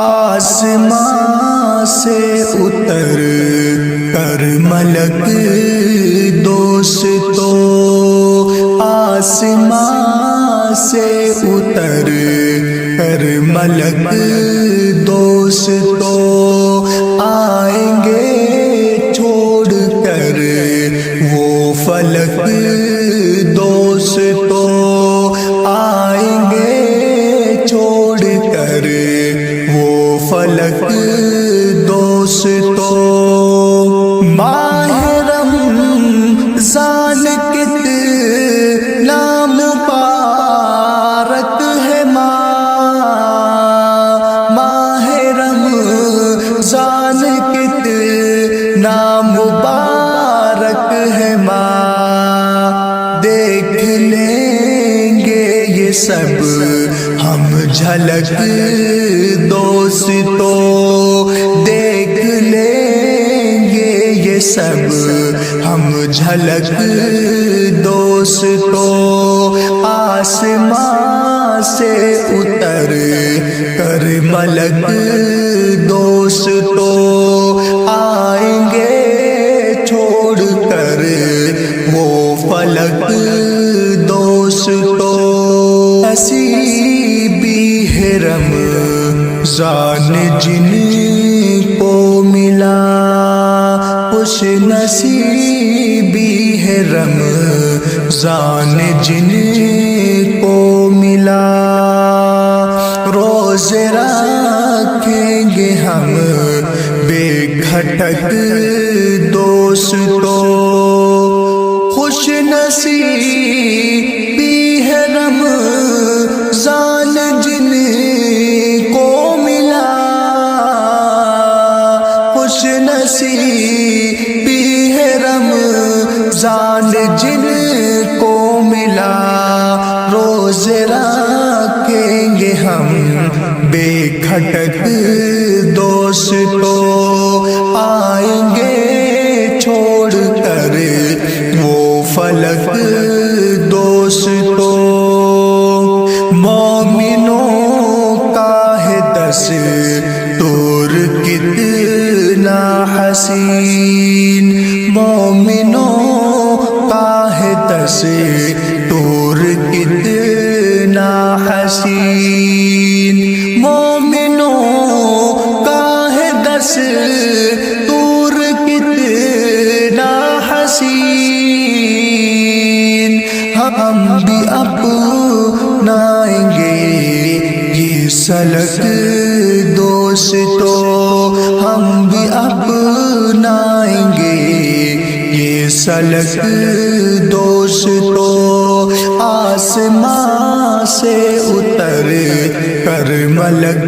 آسمان سے اتر کر ملک دوستو، آسمان سے اتر کر ملک دوستو، آئیں گے چھوڑ کر وہ فلک دوستو، آئیں گے چھوڑ کر وہ فلک دوستو۔ ماہ رمضان کتنا مبارک ہے ماہ رمضان کتنا مبارک ہے دیکھ لیں گے یہ سب ہم جھلک دوستو، دیکھ لیں گے یہ سب ہم جھلک دوستو، آسمان سے اتر کر ملک دوستو، آئیں گے چھوڑ کر وہ فلک دوستو۔ نصیبی ہے رمضان جن کو ملا، خوش نصیبی ہے رمضان جن کو ملا، روزے رکھیں گے ہم بے گھٹک دوستو، خوش نصیبی ہے رمضان جن کو ملا، خوش نصیبی ہے رمضان جن کو ملا، روزے رکھیں گے ہم بے گھٹک دوستو، آئیں گے چھوڑ کر وہ فلک دوستو۔ مومنوں کا ہے دستور کتنا حسین، مومنوں کا ہے دستور کتنا حسین، مومنوں کا ہے دستور کتنا حسین، ہم بھی اپنائیں گے یہ سلک دوستو، ہم بھی اپنائیں گے یہ سلک دوستو، آسمان سے اتر کر ملک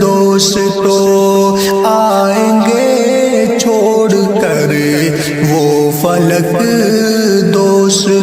دوستو، آئیں گے چھوڑ کر وہ فلک دوستو۔